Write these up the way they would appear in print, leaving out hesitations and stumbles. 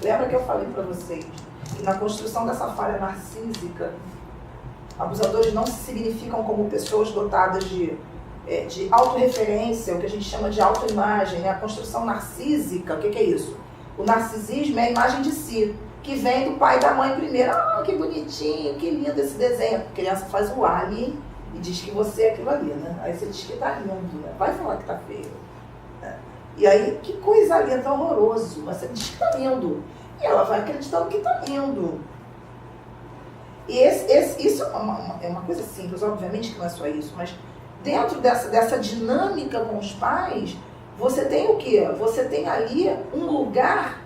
Lembra que eu falei para vocês que na construção dessa falha narcísica, abusadores não se significam como pessoas dotadas de autorreferência, o que a gente chama de autoimagem, né? A construção narcísica, o que é isso? O narcisismo é a imagem de si, que vem do pai e da mãe primeiro. Ah, que bonitinho, que lindo esse desenho. A criança faz o alien e diz que você é aquilo ali, né? Aí você diz que tá lindo, né? Vai falar que tá feio. Né? E aí, que coisa linda, horroroso. Mas você diz que tá lindo. E ela vai acreditando que tá lindo. E isso é uma coisa simples, obviamente que não é só isso, mas dentro dessa dinâmica com os pais, você tem o quê? Você tem ali um lugar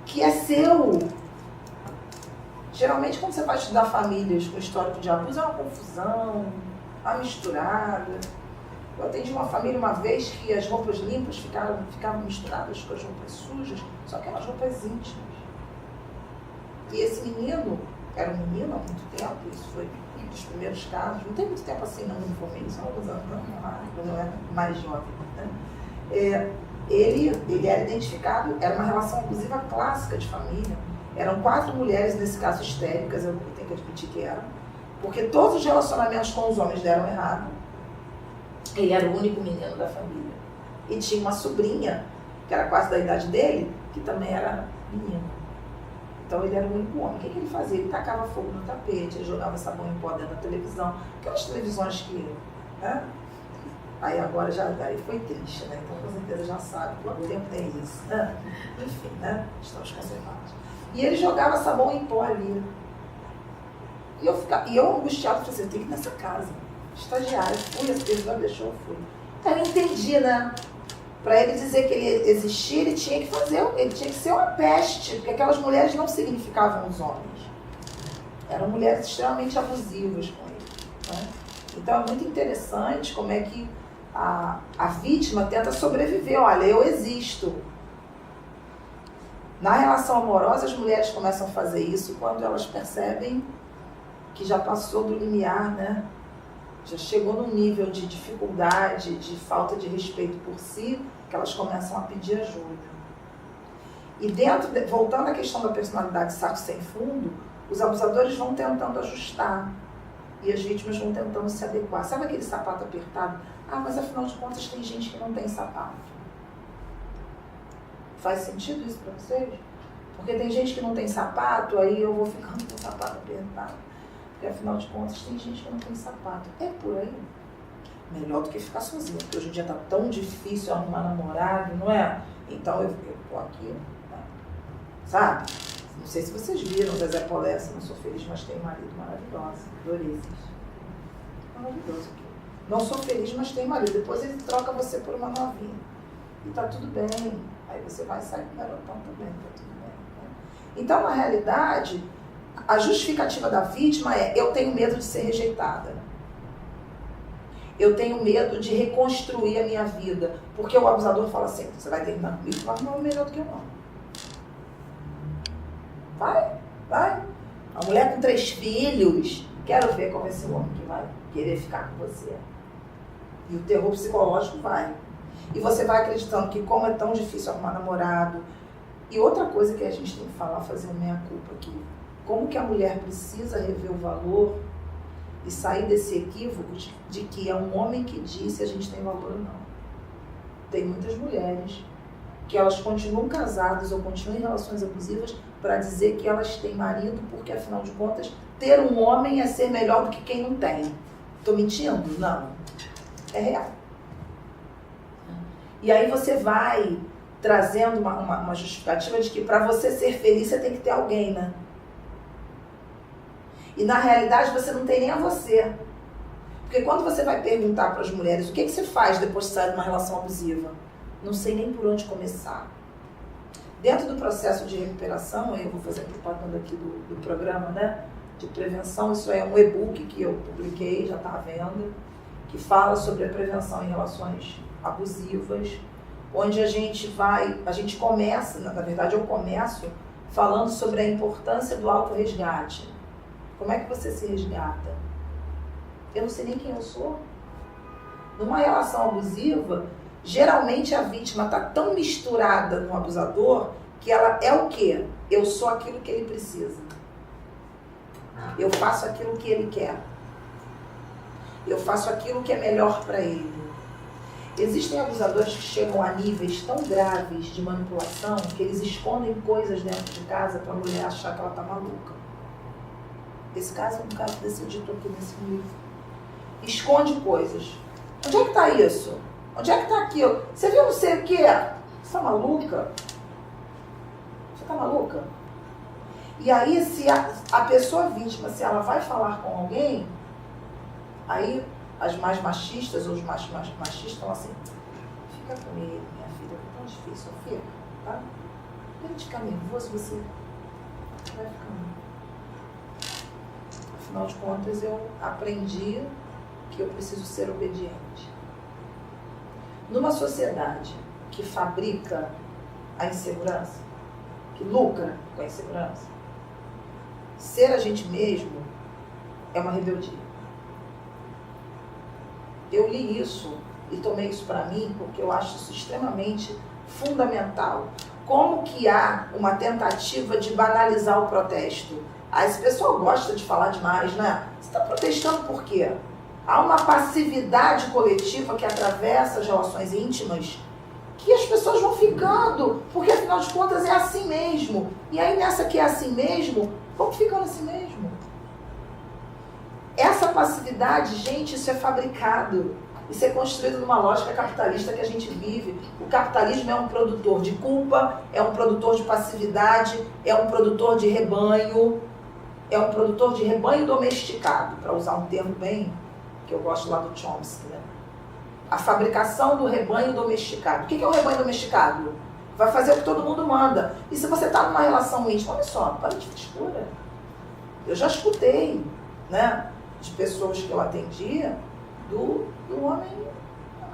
que é seu. Geralmente, quando você vai estudar famílias com histórico de abuso, é uma confusão, uma misturada. Eu atendi uma família uma vez que as roupas limpas ficavam misturadas com as roupas sujas, só que eram as roupas íntimas. E esse menino, era um menino há muito tempo, isso foi um dos primeiros casos, não tem muito tempo assim, não me informei, só alguns anos, não era mais jovem. Né? Ele era identificado, era uma relação abusiva clássica de família. Eram 4 mulheres, nesse caso histéricas, eu tenho que admitir que eram, porque todos os relacionamentos com os homens deram errado. Ele era o único menino da família. E tinha uma sobrinha, que era quase da idade dele, que também era menina. Então ele era o único homem. O que ele fazia? Ele tacava fogo no tapete, ele jogava sabão em pó dentro da televisão. Aquelas televisões que... Né? Aí agora aí foi triste, né? Então com certeza já sabe quanto tempo tem isso. Né? Enfim, né? Estamos conservados. E ele jogava sabão em pó ali. E eu angustiado, falei assim, eu tenho que ir nessa casa. Estagiário, fui, esse pessoal deixou, eu fui. Então eu entendi, né? Para ele dizer que ele existia, ele tinha que ser uma peste, porque aquelas mulheres não significavam os homens. Eram mulheres extremamente abusivas com ele. Né? Então é muito interessante como é que a vítima tenta sobreviver. Olha, eu existo. Na relação amorosa, as mulheres começam a fazer isso quando elas percebem que já passou do limiar, né? Já chegou num nível de dificuldade, de falta de respeito por si, que elas começam a pedir ajuda. E voltando à questão da personalidade saco sem fundo, os abusadores vão tentando ajustar e as vítimas vão tentando se adequar. Sabe aquele sapato apertado? Ah, mas afinal de contas tem gente que não tem sapato. Faz sentido isso para vocês? Porque tem gente que não tem sapato, aí eu vou ficando com o sapato apertado. Porque afinal de contas tem gente que não tem sapato. É por aí. Melhor do que ficar sozinho, porque hoje em dia tá tão difícil arrumar namorado, não é? Então eu tô aqui, né? Sabe? Não sei se vocês viram Zezé Polessa, Não Sou Feliz, Mas Tenho Marido. Maravilhosa, adorei. Maravilhoso aqui. Não sou feliz, mas tenho marido. Depois ele troca você por uma novinha. E tá tudo bem. Aí você vai sair com o garotão também, tá tudo bem. Né? Então, na realidade, a justificativa da vítima é: eu tenho medo de ser rejeitada. Eu tenho medo de reconstruir a minha vida. Porque o abusador fala assim: você vai terminar comigo, mas não é melhor do que eu não. Vai. A mulher com 3 filhos, quero ver qual vai ser o homem que vai querer ficar com você. E o terror psicológico vai. E você vai acreditando que como é tão difícil arrumar namorado. E outra coisa que a gente tem que falar, fazer uma meia-culpa aqui. Como que a mulher precisa rever o valor e sair desse equívoco de que é um homem que diz se a gente tem valor ou não. Tem muitas mulheres que elas continuam casadas ou continuam em relações abusivas para dizer que elas têm marido porque, afinal de contas, ter um homem é ser melhor do que quem não tem. Estou mentindo? Não. É real. E aí você vai trazendo uma justificativa de que para você ser feliz você tem que ter alguém, né? E na realidade você não tem nem a você. Porque quando você vai perguntar para as mulheres o que você faz depois de sair de uma relação abusiva, não sei nem por onde começar. Dentro do processo de recuperação, eu vou fazer propaganda aqui do programa, né, de prevenção, isso é um e-book que eu publiquei, já está à venda, que fala sobre a prevenção em relações abusivas, onde a gente começa, na verdade eu começo falando sobre a importância do autorresgate. Como é que você se resgata? Eu não sei nem quem eu sou. Numa relação abusiva, geralmente a vítima está tão misturada no abusador que ela é o quê? Eu sou aquilo que ele precisa. Eu faço aquilo que ele quer. Eu faço aquilo que é melhor para ele. Existem abusadores que chegam a níveis tão graves de manipulação que eles escondem coisas dentro de casa para a mulher achar que ela está maluca. Esse caso é um caso desse editor aqui nesse livro. Esconde coisas. Onde é que está isso? Onde é que está aquilo? Você viu não sei o quê? Você está maluca? Você está maluca? E aí, se a pessoa vítima, se ela vai falar com alguém, aí as mais machistas ou os mais machistas falam assim, fica com ele, minha filha, é tão difícil, fica, tá? Ele ficar nervoso, você vai ficando. Afinal de contas, eu aprendi que eu preciso ser obediente. Numa sociedade que fabrica a insegurança, que lucra com a insegurança, ser a gente mesmo é uma rebeldia. Eu li isso e tomei isso para mim porque eu acho isso extremamente fundamental. Como que há uma tentativa de banalizar o protesto? Esse pessoal gosta de falar demais, né? Você está protestando por quê? Há uma passividade coletiva que atravessa as relações íntimas que as pessoas vão ficando, porque afinal de contas é assim mesmo. E aí nessa que é assim mesmo, vamos ficando assim mesmo. Essa passividade, gente, isso é fabricado. Isso é construído numa lógica capitalista que a gente vive. O capitalismo é um produtor de culpa, é um produtor de passividade, é um produtor de rebanho, é um produtor de rebanho domesticado, para usar um termo bem que eu gosto lá do Chomsky, né? A fabricação do rebanho domesticado. O que é o rebanho domesticado? Vai fazer o que todo mundo manda. E se você está numa relação íntima, olha só, para de frescura. Eu já escutei, né, de pessoas que eu atendia, do homem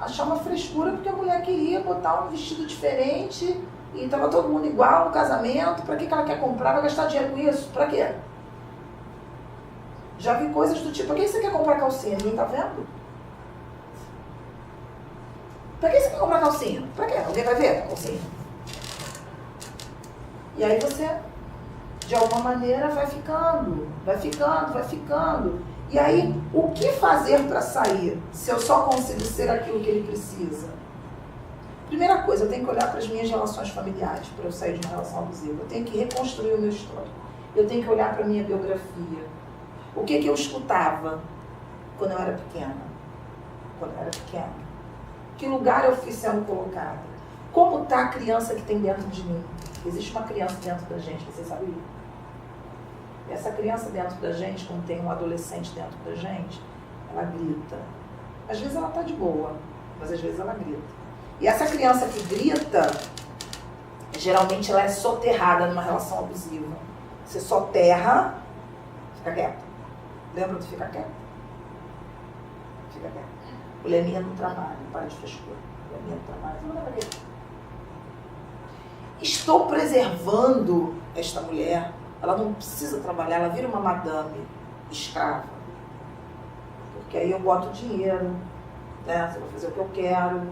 achar uma frescura porque a mulher queria botar um vestido diferente e estava todo mundo igual no casamento. Para que ela quer comprar? Vai gastar dinheiro com isso? Para quê? Já vi coisas do tipo, para que você quer comprar calcinha? Ninguém tá vendo? Para que você quer comprar calcinha? Para quê? Alguém vai ver a calcinha? E aí você, de alguma maneira, vai ficando. E aí, o que fazer para sair se eu só consigo ser aquilo que ele precisa? Primeira coisa, eu tenho que olhar para as minhas relações familiares para eu sair de uma relação abusiva. Eu tenho que reconstruir o meu histórico. Eu tenho que olhar para a minha biografia. O que eu escutava quando eu era pequena? Que lugar eu fui sendo colocada? Como está a criança que tem dentro de mim? Existe uma criança dentro da gente, você sabia? Essa criança dentro da gente, quando tem um adolescente dentro da gente, ela grita. Às vezes ela está de boa, mas às vezes ela grita. E essa criança que grita, geralmente ela é soterrada numa relação abusiva. Você soterra, fica quieto. Lembra do fica quieto? Fica quieto. Mulher minha não trabalha, para de frescura. Mulher minha não trabalha, não lembra disso. Estou preservando esta mulher. Ela não precisa trabalhar, ela vira uma madame escrava. Porque aí eu boto dinheiro, né? Você vai fazer o que eu quero,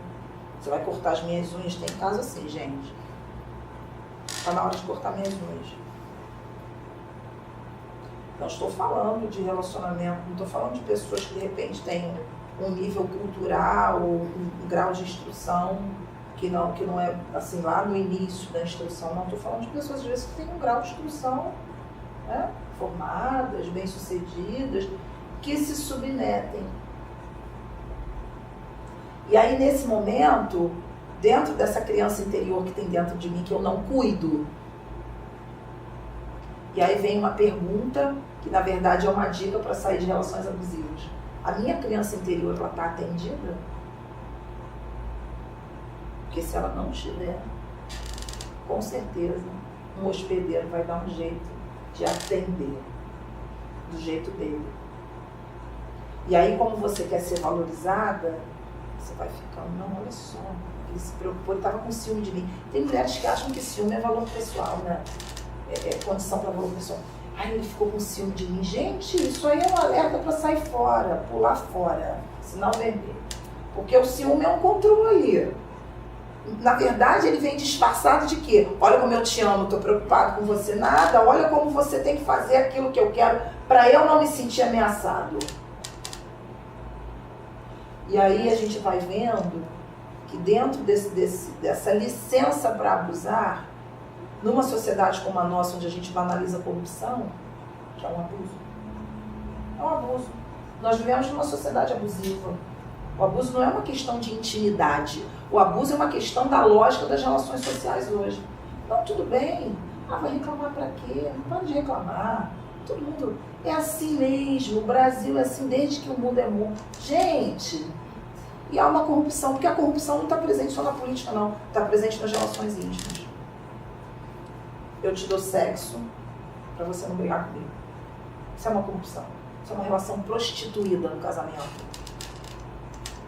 você vai cortar as minhas unhas. Tem caso assim, gente. Está na hora de cortar minhas unhas. Não estou falando de relacionamento, não estou falando de pessoas que de repente têm um nível cultural, um grau de instrução que não é assim lá no início da instrução. Não estou falando de pessoas às vezes que têm um grau de instrução, né, formadas, bem-sucedidas, que se submetem. E aí nesse momento, dentro dessa criança interior que tem dentro de mim, que eu não cuido, e aí vem uma pergunta que na verdade é uma dica para sair de relações abusivas. A minha criança interior, ela está atendida? Porque se ela não estiver, com certeza, um hospedeiro vai dar um jeito de atender, do jeito dele. E aí, como você quer ser valorizada, você vai ficando, não, olha só, ele se preocupou, ele estava com ciúme de mim. Tem mulheres que acham que ciúme é valor pessoal, né? É condição para valor pessoal. Ai, ele ficou com ciúme de mim. Gente, isso aí é um alerta para sair fora, pular fora, sinal vermelho. Porque o ciúme é um controle. Na verdade, ele vem disfarçado de quê? Olha como eu te amo, estou preocupado com você. Nada, olha como você tem que fazer aquilo que eu quero para eu não me sentir ameaçado. E aí a gente vai vendo que dentro dessa licença para abusar, numa sociedade como a nossa, onde a gente banaliza a corrupção, que é um abuso. É um abuso. Nós vivemos numa sociedade abusiva. O abuso não é uma questão de intimidade. O abuso é uma questão da lógica das relações sociais hoje. Então, tudo bem. Vai reclamar para quê? Não pode reclamar. Todo mundo é assim mesmo. O Brasil é assim desde que o mundo é mundo. Gente, e há uma corrupção, porque a corrupção não está presente só na política, não. Está presente nas relações íntimas. Eu te dou sexo para você não brigar comigo. Isso é uma corrupção. Isso é uma relação prostituída no casamento.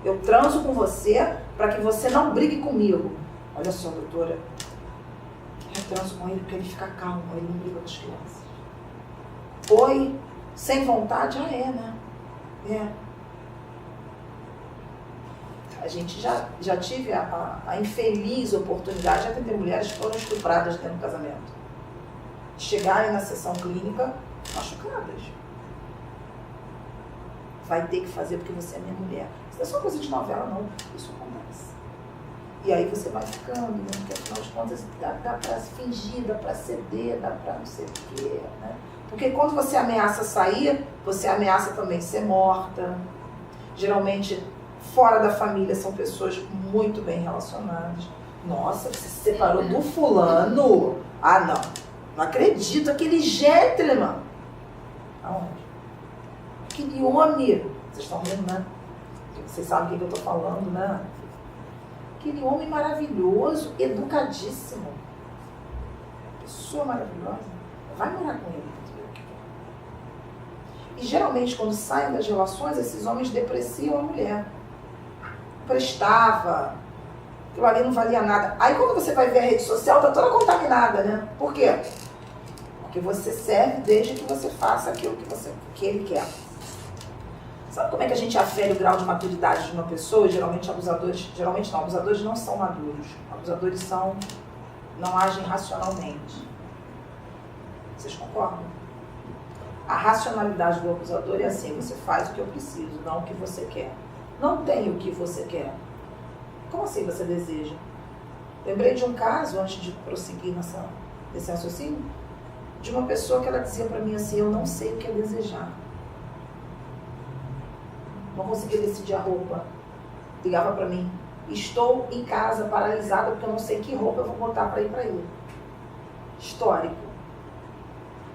Eu transo com você para que você não brigue comigo. Olha só, doutora. Eu transo com ele porque ele fica calmo, ele não briga com as crianças. Oi, sem vontade, né? A gente já tive a infeliz oportunidade, já tem mulheres que foram estupradas dentro do casamento. Chegarem na sessão clínica machucadas. Vai ter que fazer porque você é minha mulher. Isso não é só coisa de novela, não. Isso acontece. E aí você vai ficando, né? Porque afinal de contas dá pra fingir, dá pra ceder, dá pra não sei o quê, né? Porque quando você ameaça sair, você ameaça também ser morta. Geralmente, fora da família, são pessoas muito bem relacionadas. Nossa, você se separou do fulano? Ah, não. Não acredito, aquele gentleman. Aonde? Aquele homem. Vocês estão vendo, né? Vocês sabem o que eu estou falando, né? Aquele homem maravilhoso, educadíssimo. Pessoa maravilhosa. Vai morar com ele. E geralmente, quando saem das relações, esses homens depreciam a mulher. Prestava. Aquilo ali não valia nada. Aí quando você vai ver a rede social, tá toda contaminada, né? Por quê? Porque você serve desde que você faça aquilo que ele quer. Sabe como é que a gente afere o grau de maturidade de uma pessoa? Geralmente abusadores não são maduros. Abusadores não agem racionalmente. Vocês concordam? A racionalidade do abusador é assim: você faz o que eu preciso, não o que você quer. Não tem o que você quer. Como assim você deseja? Lembrei de um caso, antes de prosseguir nesse raciocínio, de uma pessoa que ela dizia para mim assim: eu não sei o que é desejar. Não conseguia decidir a roupa. Ligava para mim: estou em casa paralisada porque eu não sei que roupa eu vou botar para ir para ele. Histórico.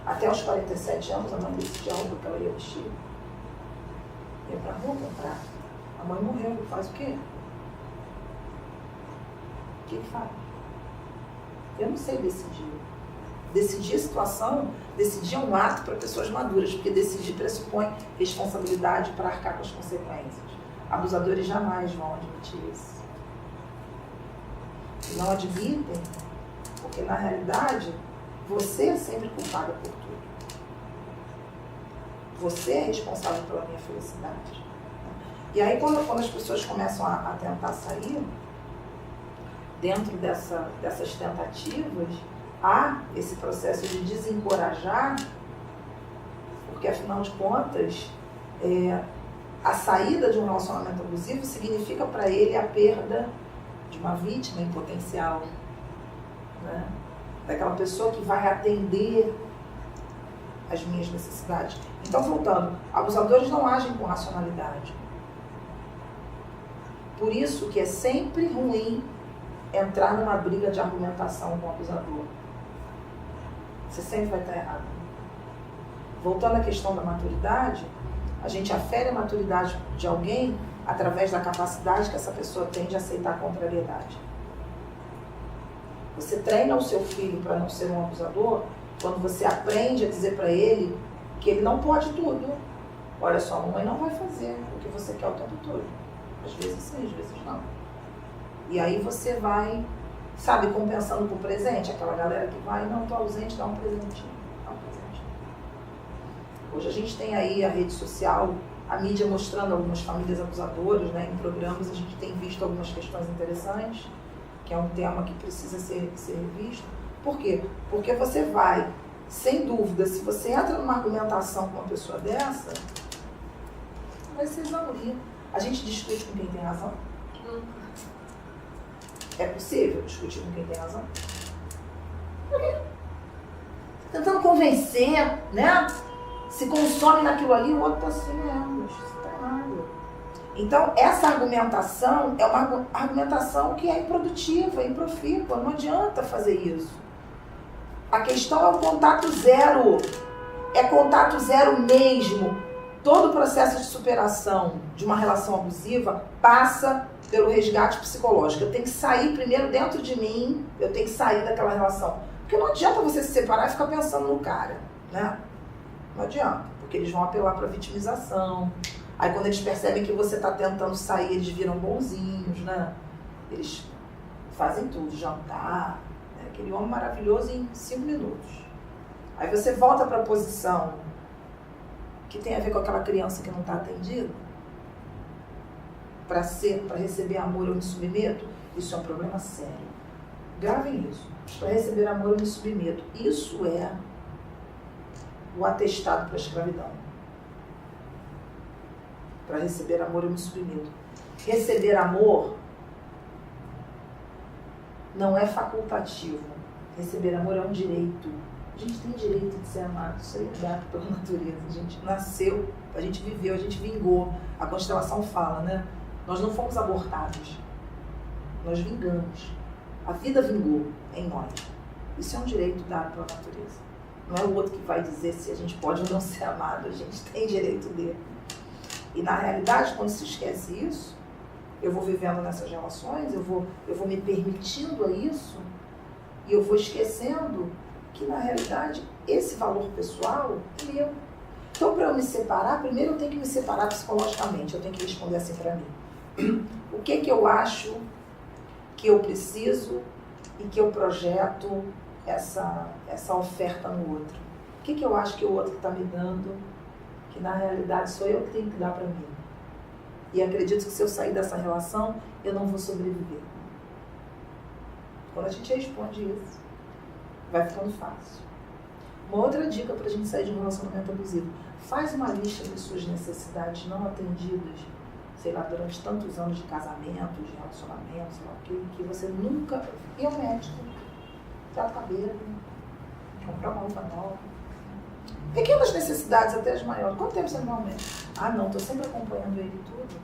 Até os 47 anos a mãe decidia a roupa que ela ia vestir. Ia para rua comprar. A mãe morreu, faz o quê? O que faz? Eu não sei decidir. Decidir a situação, decidir é um ato para pessoas maduras, porque decidir pressupõe responsabilidade para arcar com as consequências. Abusadores jamais vão admitir isso. E não admitem, porque na realidade você é sempre culpada por tudo. Você é responsável pela minha felicidade. E aí quando as pessoas começam a tentar sair, dentro dessas tentativas, há esse processo de desencorajar, porque afinal de contas, a saída de um relacionamento abusivo significa para ele a perda de uma vítima em potencial, né? Daquela pessoa que vai atender as minhas necessidades. Então, voltando, abusadores não agem com racionalidade. Por isso que é sempre ruim entrar numa briga de argumentação com o abusador. Você sempre vai estar errado. Voltando à questão da maturidade, a gente afere a maturidade de alguém através da capacidade que essa pessoa tem de aceitar a contrariedade. Você treina o seu filho para não ser um abusador quando você aprende a dizer para ele que ele não pode tudo. Olha só, a mamãe não vai fazer o que você quer o tempo todo. Às vezes sim, às vezes não. E aí você vai, sabe, compensando por presente. Aquela galera que vai, não, estou ausente, dá um presentinho. Dá um presente. Hoje a gente tem aí a rede social, a mídia mostrando algumas famílias abusadoras, né? Em programas a gente tem visto algumas questões interessantes. que é um tema que precisa ser revisto. Por quê? Porque você vai, sem dúvida, se você entra numa argumentação com uma pessoa dessa, vai se exaurir. A gente discute com quem tem razão? É possível discutir com quem tem razão? Por quê? Tentando convencer, né? Se consome naquilo ali, o outro está assim, mas isso está errado. Então, essa argumentação é uma argumentação que é improdutiva, improfícua, não adianta fazer isso. A questão é o contato zero, é contato zero mesmo. Todo o processo de superação de uma relação abusiva passa pelo resgate psicológico. Eu tenho que sair primeiro dentro de mim, eu tenho que sair daquela relação. Porque não adianta você se separar e ficar pensando no cara, né? Não adianta, porque eles vão apelar para vitimização. Aí quando eles percebem que você está tentando sair, eles viram bonzinhos, né? Eles fazem tudo, jantar, né? Aquele homem maravilhoso em 5 minutos. Aí você volta para a posição que tem a ver com aquela criança que não está atendida. Para receber amor eu me submeto, isso é um problema sério. Gravem isso. Para receber amor eu me submeto. Isso é o atestado para a escravidão. Para receber amor eu me submeto. Receber amor não é facultativo. Receber amor é um direito. A gente tem direito de ser amado. Isso aí é dado pela natureza. A gente nasceu, a gente viveu, a gente vingou. A constelação fala, né? Nós não fomos abortados. Nós vingamos. A vida vingou em nós. Isso é um direito dado pela natureza. Não é o outro que vai dizer se a gente pode ou não ser amado. A gente tem direito dele. E na realidade, quando se esquece isso, eu vou vivendo nessas relações, eu vou me permitindo a isso, e eu vou esquecendo que na realidade esse valor pessoal é meu. Então, para eu me separar, primeiro eu tenho que me separar psicologicamente. Eu tenho que responder assim para mim. O que eu acho que eu preciso e que eu projeto essa oferta no outro? O que eu acho que o outro está me dando, que na realidade sou eu que tenho que dar para mim? E acredito que se eu sair dessa relação, eu não vou sobreviver. Quando a gente responde isso, vai ficando fácil. Uma outra dica para a gente sair de um relacionamento abusivo: faz uma lista de suas necessidades não atendidas, sei lá, durante tantos anos de casamento, de relacionamento, sei lá o que você nunca ia ao médico, tratar o cabelo, comprar uma roupa nova. Pequenas necessidades, até as maiores. Quanto tempo você não vai ao médico? Ah, não, estou sempre acompanhando ele tudo.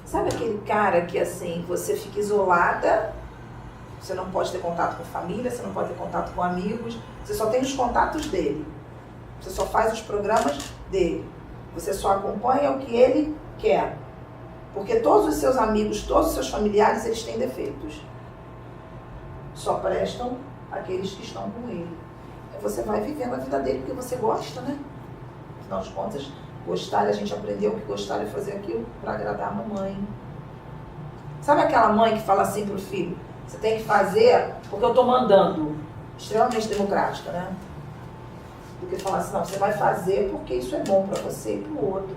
Sabe aquele cara que, assim, você fica isolada, você não pode ter contato com família, você não pode ter contato com amigos, você só tem os contatos dele. Você só faz os programas dele. Você só acompanha o que ele quer. Porque todos os seus amigos, todos os seus familiares, eles têm defeitos. Só prestam aqueles que estão com ele. Você vai vivendo a vida dele porque você gosta, né? Afinal de contas, gostar, a gente aprendeu que gostar é fazer aquilo para agradar a mamãe. Sabe aquela mãe que fala assim pro filho: você tem que fazer porque eu tô mandando? Extremamente democrática, né? Do que falar assim, não, você vai fazer porque isso é bom para você e pro outro.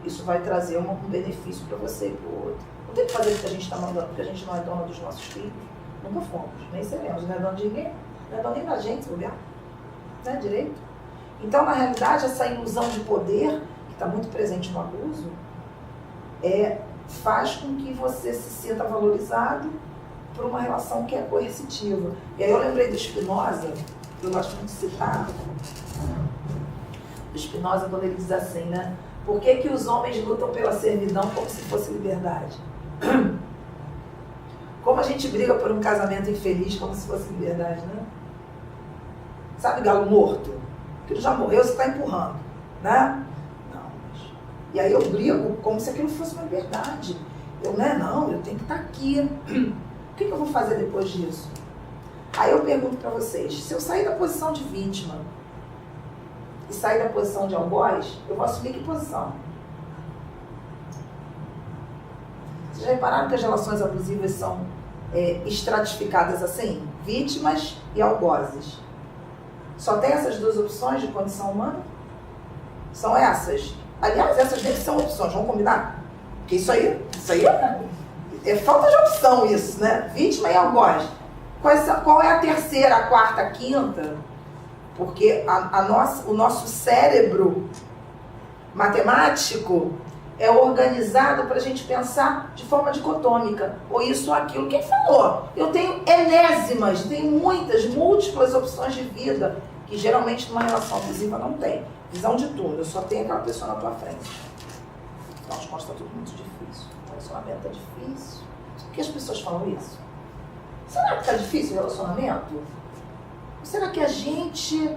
Isso vai trazer um benefício para você e pro outro. Não tem que fazer o que a gente está mandando, porque a gente não é dona dos nossos filhos. Nunca fomos, nem seremos, não é dono de ninguém. Não é dono nem da gente, se bobear. Não é direito. Então, na realidade, essa ilusão de poder, que está muito presente no abuso, faz com que você se sinta valorizado por uma relação que é coercitiva. E aí eu lembrei do Spinoza, que eu gosto muito de citar, do Spinoza, quando ele diz assim, né? Por que os homens lutam pela servidão como se fosse liberdade? Como a gente briga por um casamento infeliz como se fosse liberdade, né? Sabe galo morto? Aquilo já morreu, você está empurrando, né? Não, mas... E aí eu brigo como se aquilo fosse uma liberdade. Eu tenho que estar aqui. O que eu vou fazer depois disso? Aí eu pergunto para vocês: se eu sair da posição de vítima e sair da posição de algoz, eu vou assumir que posição? Vocês já repararam que as relações abusivas são estratificadas assim? Vítimas e algozes. Só tem essas duas opções de condição humana? São essas. Aliás, essas nem são opções, vamos combinar? Porque isso aí É falta de opção isso, né? Vítima e algoz. Qual é a terceira, a quarta, a quinta? Porque o nosso cérebro matemático é organizado para a gente pensar de forma dicotômica, ou isso ou aquilo. Quem falou? Eu tenho enésimas, tenho múltiplas opções de vida, que geralmente numa relação abusiva não tem. Visão de tudo, eu só tenho aquela pessoa na tua frente. Afinal de contas, está tudo muito difícil. O relacionamento é difícil. Por que as pessoas falam isso? Será que está difícil o relacionamento? Ou será que a gente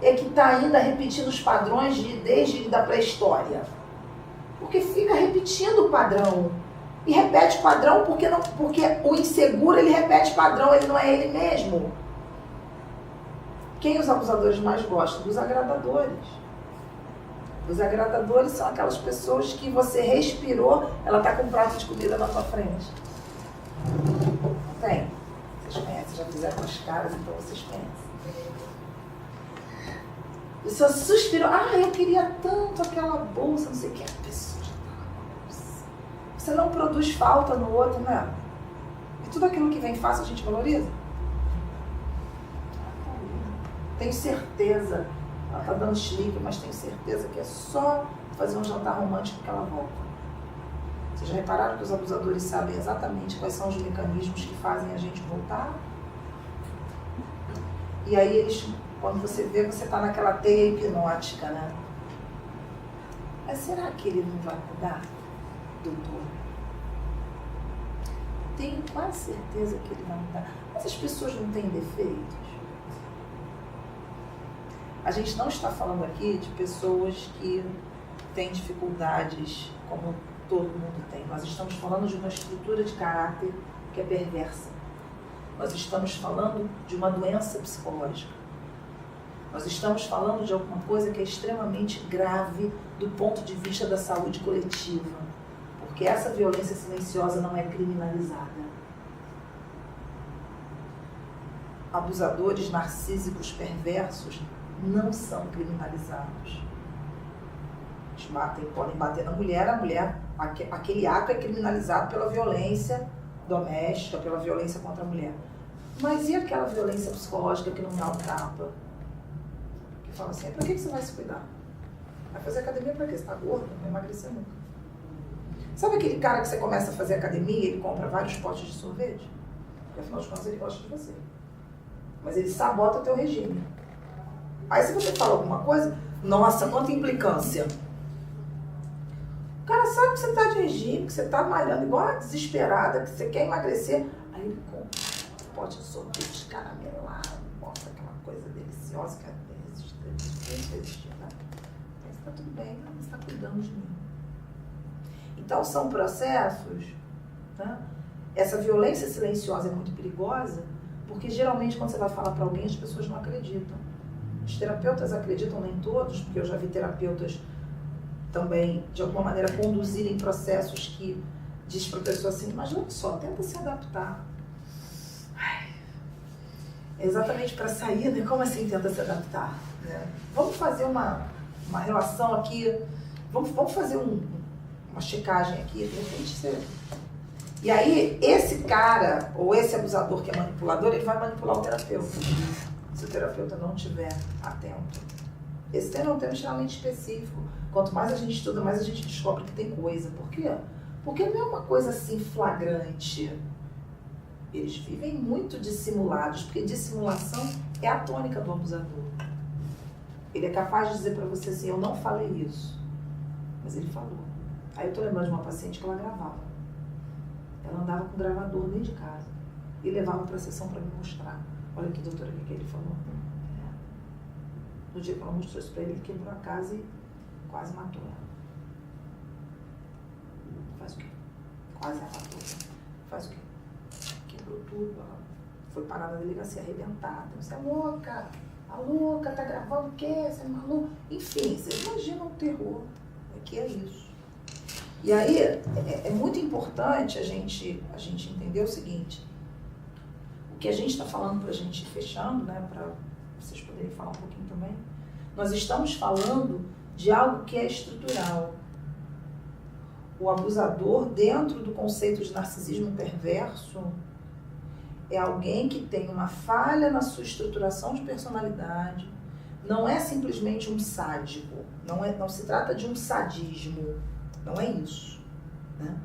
é que está ainda repetindo os padrões desde a pré-história? Porque fica repetindo o padrão. E repete padrão porque o inseguro, ele repete padrão, ele não é ele mesmo. Quem os abusadores mais gostam? Dos agradadores. Os agradadores são aquelas pessoas que você respirou, ela está com um prato de comida na tua frente. Tem. Vocês conhecem, já fizeram as caras, então vocês conhecem. Você suspirou, eu queria tanto aquela bolsa, não sei o que, a pessoa já tá com a bolsa. Você não produz falta no outro, né? E tudo aquilo que vem fácil a gente valoriza? Tenho certeza, ela tá dando chilique, mas tenho certeza que é só fazer um jantar romântico que ela volta. Vocês já repararam que os abusadores sabem exatamente quais são os mecanismos que fazem a gente voltar? E aí eles, quando você vê, você está naquela teia hipnótica, né? Mas será que ele não vai mudar, doutor? Tenho quase certeza que ele vai mudar. Mas as pessoas não têm defeitos? A gente não está falando aqui de pessoas que têm dificuldades como todo mundo tem. Nós estamos falando de uma estrutura de caráter que é perversa. Nós estamos falando de uma doença psicológica. Nós estamos falando de alguma coisa que é extremamente grave do ponto de vista da saúde coletiva. Porque essa violência silenciosa não é criminalizada. Abusadores narcísicos perversos não são criminalizados. Eles podem bater na mulher, aquele ato é criminalizado pela violência doméstica, pela violência contra a mulher. Mas e aquela violência psicológica que não dá um tapa? Que fala assim, pra que você vai se cuidar? Vai fazer academia pra quê? Você tá gordo? Não vai emagrecer nunca. Sabe aquele cara que você começa a fazer academia e ele compra vários potes de sorvete? Porque afinal de contas ele gosta de você. Mas ele sabota o teu regime. Aí se você fala alguma coisa, nossa, quanta implicância. O cara sabe que você tá de regime, que você tá malhando igual uma desesperada, que você quer emagrecer. Aí ele compra um pote de sorvete caramelado, mostra aquela coisa deliciosa que é resistir, né? Mas tá tudo bem, você tá cuidando de mim. Então são processos, né? Essa violência silenciosa é muito perigosa, porque geralmente quando você vai falar para alguém, as pessoas não acreditam. Os terapeutas acreditam, nem todos, porque eu já vi terapeutas também, de alguma maneira, conduzirem processos que diz para a pessoa assim, mas olha só, tenta se adaptar. É exatamente para sair, né? Como assim tenta se adaptar? Né? Vamos fazer uma relação aqui, vamos fazer uma checagem aqui, de repente você... E aí, esse cara, ou esse abusador que é manipulador, ele vai manipular o terapeuta. Se o terapeuta não estiver atento. Esse tema é um tema extremamente específico. Quanto mais a gente estuda, mais a gente descobre que tem coisa. Por quê? Porque não é uma coisa assim flagrante. Eles vivem muito dissimulados, porque dissimulação é a tônica do abusador. Ele é capaz de dizer para você assim, eu não falei isso, mas ele falou. Aí eu tô lembrando de uma paciente que ela gravava. Ela andava com o gravador dentro de casa e levava para a sessão para me mostrar. Olha aqui, doutora, o que ele falou. No dia que ela mostrou isso para ele, ele quebrou a casa e quase matou ela. Faz o quê? Quase a matou. Faz o quê? Quebrou tudo. Ela foi parar na delegacia arrebentada. Você é louca? A louca tá gravando o quê? Você é maluca? Enfim, vocês imaginam o terror. É que é isso. E aí, é muito importante a gente entender o seguinte. O que a gente está falando para a gente ir fechando, né, para vocês poderem falar um pouquinho também, nós estamos falando de algo que é estrutural. O abusador, dentro do conceito de narcisismo perverso, é alguém que tem uma falha na sua estruturação de personalidade. Não é simplesmente um sádico, não se trata de um sadismo, não é isso, né?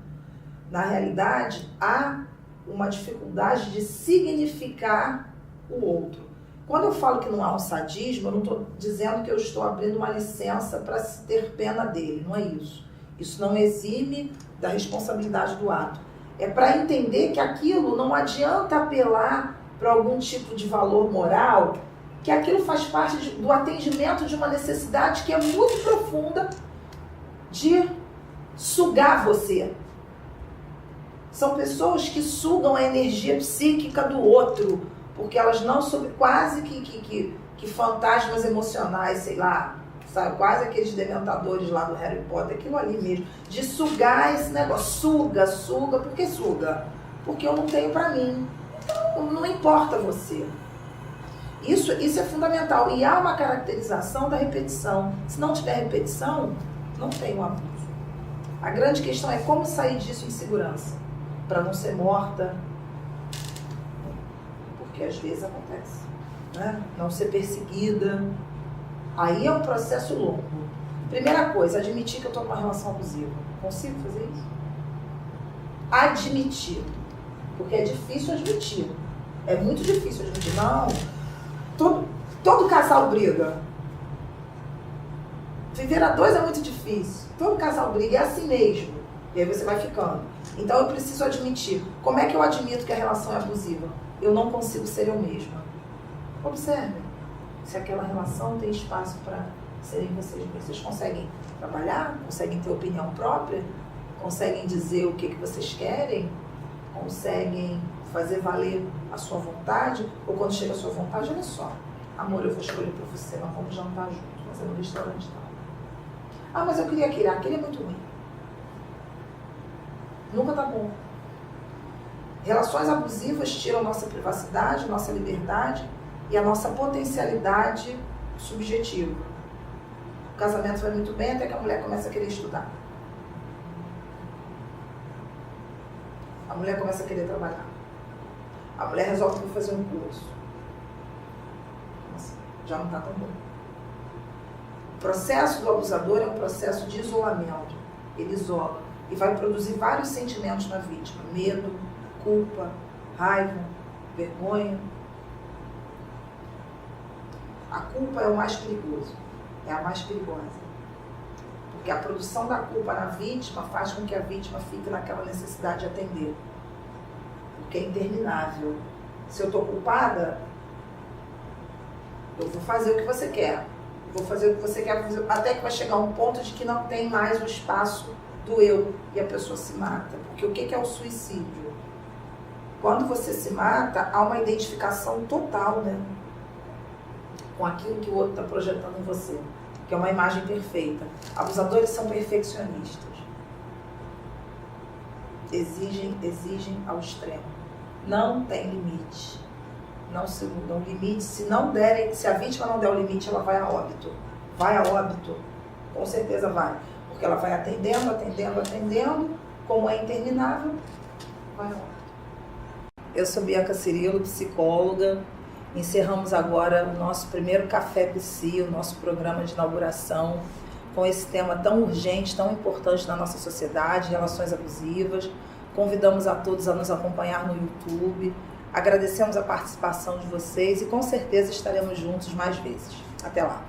Na realidade, há uma dificuldade de significar o outro. Quando eu falo que não há um sadismo, eu não estou dizendo que eu estou abrindo uma licença para se ter pena dele, não é isso. Isso não exime da responsabilidade do ato. É para entender que aquilo não adianta apelar para algum tipo de valor moral, que aquilo faz parte do atendimento de uma necessidade que é muito profunda de sugar você. São pessoas que sugam a energia psíquica do outro, porque elas não sob quase que fantasmas emocionais, sei lá, sabe? Quase aqueles dementadores lá do Harry Potter, aquilo ali mesmo, de sugar esse negócio. Suga, por que suga? Porque eu não tenho pra mim. Então, não importa você. Isso é fundamental. E há uma caracterização da repetição. Se não tiver repetição, não tem um abuso. A grande questão é como sair disso em segurança, para não ser morta, porque às vezes acontece, né? Não ser perseguida. Aí é um processo longo. Primeira coisa, admitir que eu estou com uma relação abusiva. Consigo fazer isso? Admitir. Porque é difícil admitir. É muito difícil admitir. Não. Todo casal briga. Viver a dois é muito difícil. Todo casal briga, é assim mesmo. E aí você vai ficando. Então eu preciso admitir. Como é que eu admito que a relação é abusiva? Eu não consigo ser eu mesma. Observe. Se aquela relação tem espaço para serem vocês. Vocês conseguem trabalhar? Conseguem ter opinião própria? Conseguem dizer o que vocês querem? Conseguem fazer valer a sua vontade? Ou quando chega a sua vontade, olha só. Amor, eu vou escolher para você, nós vamos jantar juntos, mas é no restaurante tal. Ah, mas eu queria aquele é muito ruim. Nunca tá bom. Relações abusivas tiram nossa privacidade, nossa liberdade e a nossa potencialidade subjetiva. O casamento vai muito bem até que a mulher começa a querer estudar. A mulher começa a querer trabalhar. A mulher resolve que vai fazer um curso. Nossa, já não está tão bom. O processo do abusador é um processo de isolamento. Ele isola e vai produzir vários sentimentos na vítima. Medo, culpa, raiva, vergonha. A culpa é o mais perigoso. É a mais perigosa. Porque a produção da culpa na vítima faz com que a vítima fique naquela necessidade de atender. Porque é interminável. Se eu estou culpada, eu vou fazer o que você quer. Vou fazer o que você quer, até que vai chegar um ponto de que não tem mais o espaço do eu e a pessoa se mata. Porque o que é o suicídio? Quando você se mata, há uma identificação total, né? Com aquilo que o outro está projetando em você. Que é uma imagem perfeita. Abusadores são perfeccionistas. Exigem ao extremo. Não tem limite. Não se dão limite. Se a vítima não der o limite, ela vai a óbito. Vai a óbito. Com certeza vai. Porque ela vai atendendo. Como é interminável, vai a óbito. Eu sou Bianca Cirilo, psicóloga. Encerramos agora o nosso primeiro Café Psi, o nosso programa de inauguração, com esse tema tão urgente, tão importante na nossa sociedade, relações abusivas. Convidamos a todos a nos acompanhar no YouTube. Agradecemos a participação de vocês e com certeza estaremos juntos mais vezes. Até lá!